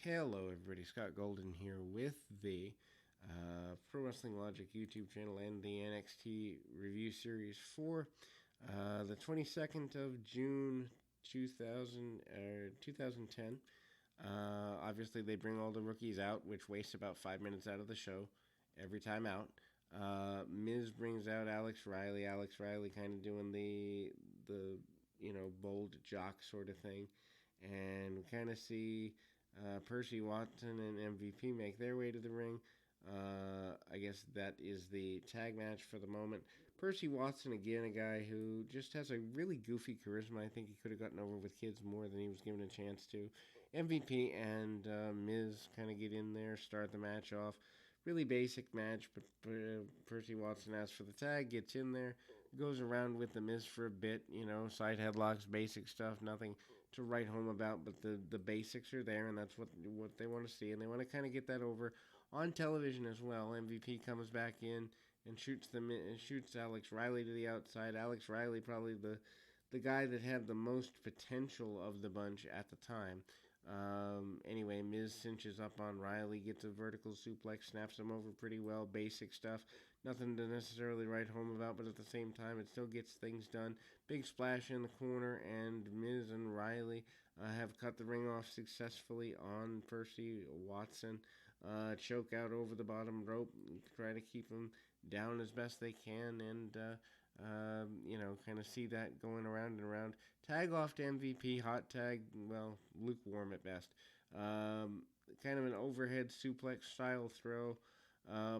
Hello, everybody. Scott Golden here with the Pro Wrestling Logic YouTube channel and the NXT Review Series for the 22nd of June 2010. Obviously, they bring all the rookies out, which wastes about 5 minutes out of the show every time out. Miz brings out Alex Riley. Alex Riley kind of doing the bold jock sort of thing, and we kind of see Percy Watson and MVP make their way to the ring. I guess that is the tag match for the moment. Percy Watson, again, a guy who just has a really goofy charisma. I think he could have gotten over with kids more than he was given a chance to. MVP and Miz kind of get in there, start the match off. Really basic match, but Percy Watson asks for the tag, gets in there, goes around with the Miz for a bit, side headlocks, basic stuff, nothing to write home about, but the basics are there, and that's what they want to see, and they want to kind of get that over on television as well. MVP comes back in and shoots Alex Riley to the outside. Alex Riley, probably the guy that had the most potential of the bunch at the time. Anyway, Miz cinches up on Riley, gets a vertical suplex, snaps him over pretty well. Basic stuff. Nothing to necessarily write home about, but at the same time, it still gets things done. Big splash in the corner, and Miz and Riley have cut the ring off successfully on Percy Watson. Choke out over the bottom rope, try to keep him down as best they can, and kind of see that going around and around. Tag off to MVP, hot tag, well, lukewarm at best. Kind of an overhead suplex style throw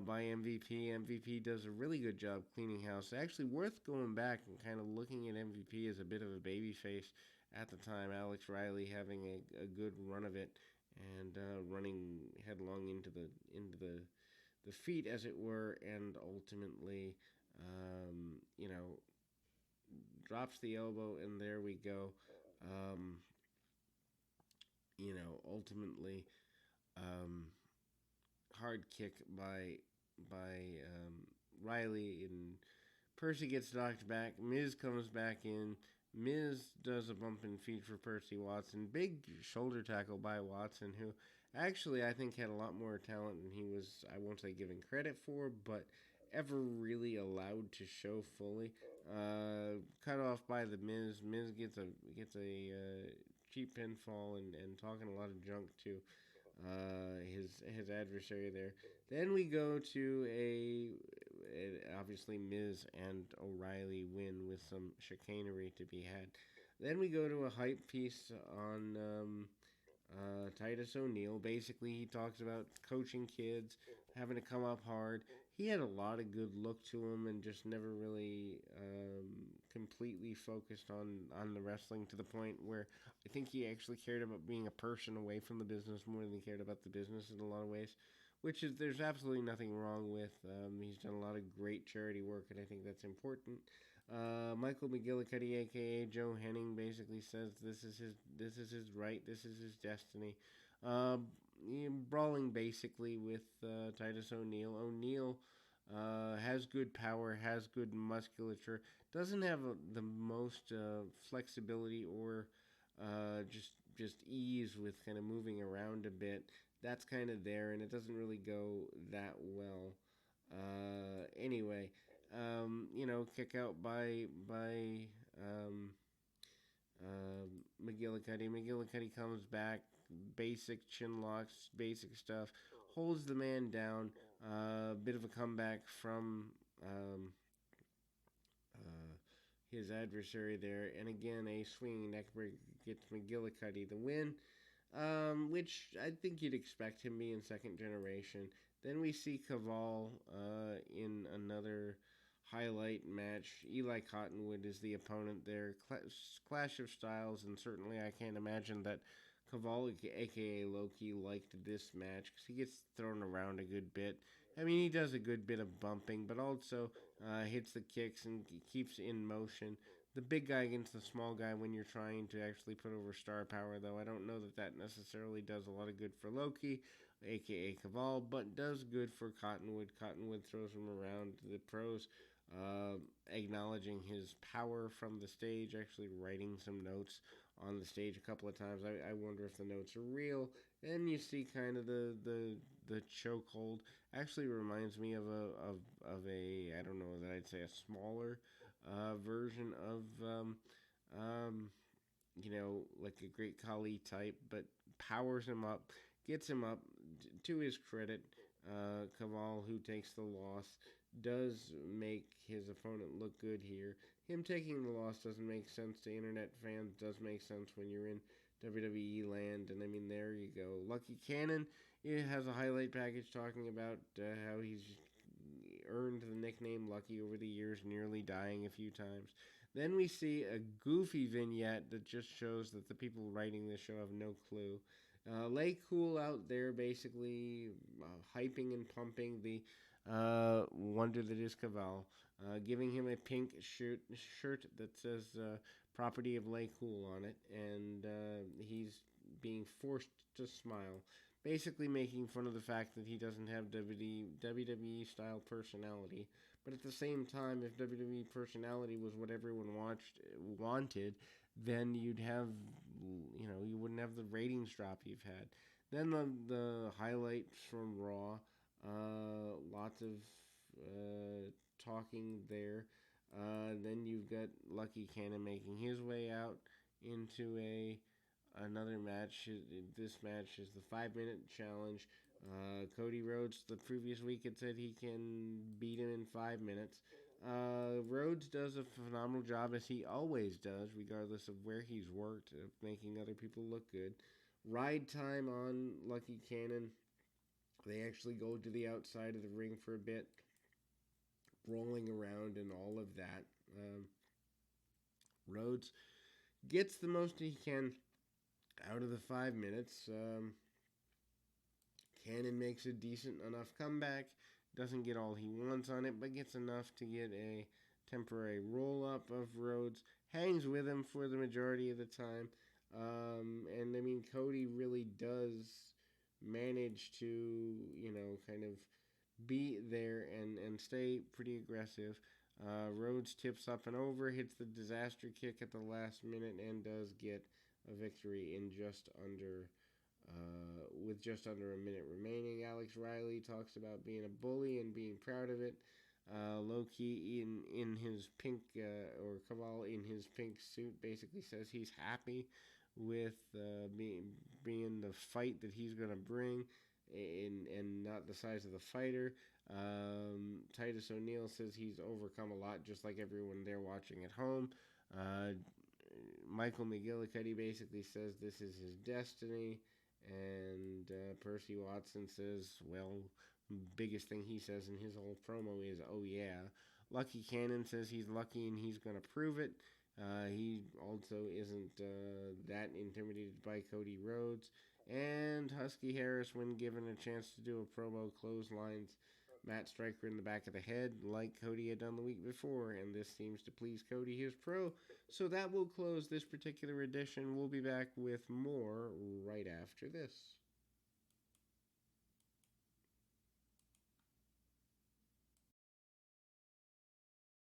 by MVP. MVP does a really good job cleaning house. Actually, worth going back and kind of looking at MVP as a bit of a babyface at the time. Alex Riley having a good run of it and running headlong into the feet, as it were, and ultimately, drops the elbow, and there we go. Ultimately, hard kick by Riley, and Percy gets knocked back. Miz comes back in. Miz does a bump and feed for Percy Watson. Big shoulder tackle by Watson, who actually I think had a lot more talent than he was, I won't say given credit for, but ever really allowed to show fully. Cut off by the Miz. Miz gets a cheap pinfall and talking a lot of junk to his adversary there. Then we go to obviously Miz and O'Reilly win with some chicanery to be had. Then we go to a hype piece on Titus O'Neil. Basically, he talks about coaching kids, having to come up hard. He had a lot of good look to him and just never really completely focused on the wrestling, to the point where I think he actually cared about being a person away from the business more than he cared about the business in a lot of ways, which is there's absolutely nothing wrong with. He's done a lot of great charity work, and I think that's important. Michael McGillicuddy, aka Joe Henning, basically says this is his right, this is his destiny. Brawling basically with Titus O'Neil. O'Neil has good power, has good musculature, doesn't have the most flexibility or just ease with kind of moving around a bit. That's kind of there, and it doesn't really go that well. Anyway, kick out by McGillicuddy. McGillicuddy comes back, basic chin locks, basic stuff, holds the man down. Bit of a comeback from his adversary there, and again a swinging neckbreaker gets McGillicuddy the win, which I think you'd expect him being second generation. Then we see Kaval in another highlight match. Eli Cottonwood is the opponent there. Clash of styles, and certainly I can't imagine that Kaval, aka Loki, liked this match because he gets thrown around a good bit. I mean, he does a good bit of bumping, but also hits the kicks and keeps in motion. The big guy against the small guy when you're trying to actually put over star power, though, I don't know that necessarily does a lot of good for Loki, aka Kaval, but does good for Cottonwood. Cottonwood throws him around. The pros acknowledging his power from the stage, actually writing some notes on the stage a couple of times. I wonder if the notes are real, Then you see kind of the chokehold. Actually reminds me of a I don't know that I'd say a smaller version of um, like a Great Khali type, but powers him up, gets him up. To his credit, Kaval, who takes the loss, does make his opponent look good here. Him taking the loss doesn't make sense to internet fans, does make sense when you're in WWE land, and I mean, there you go. Lucky Cannon, it has a highlight package talking about how he's earned the nickname Lucky over the years, nearly dying a few times. Then we see a goofy vignette that just shows that the people writing this show have no clue. Lay Cool out there basically hyping and pumping the wonder that is Cavall, giving him a pink shirt that says property of Lay Cool on it, and he's being forced to smile. Basically, making fun of the fact that he doesn't have WWE style personality, but at the same time, if WWE personality was what everyone wanted, then you'd have, you wouldn't have the ratings drop you've had. Then the highlights from Raw, lots of talking there. Then you've got Lucky Cannon making his way out into another match. This match is the 5 minute challenge. Cody Rhodes the previous week had said he can beat him in 5 minutes. Rhodes does a phenomenal job, as he always does, regardless of where he's worked, of making other people look good. Ride time on Lucky Cannon. They actually go to the outside of the ring for a bit, rolling around and all of that. Rhodes gets the most he can out of the 5 minutes. Cannon makes a decent enough comeback. Doesn't get all he wants on it, but gets enough to get a temporary roll up of Rhodes. Hangs with him for the majority of the time. And I mean, Cody really does manage to, kind of be there and stay pretty aggressive. Rhodes tips up and over, hits the disaster kick at the last minute, and does get a victory in with just under a minute remaining. Alex Riley talks about being a bully and being proud of it. Low key in his pink or Kaval in his pink suit basically says he's happy with being the fight that he's gonna bring, and not the size of the fighter. Titus O'Neil says he's overcome a lot, just like everyone there watching at home. Michael McGillicuddy basically says this is his destiny, and Percy Watson says, well, biggest thing he says in his whole promo is, oh yeah. Lucky Cannon says he's lucky and he's going to prove it. He also isn't that intimidated by Cody Rhodes. And Husky Harris, when given a chance to do a promo, clotheslines Matt Striker in the back of the head like Cody had done the week before, and this seems to please Cody, his pro. So that will close this particular edition. We'll be back with more right after this.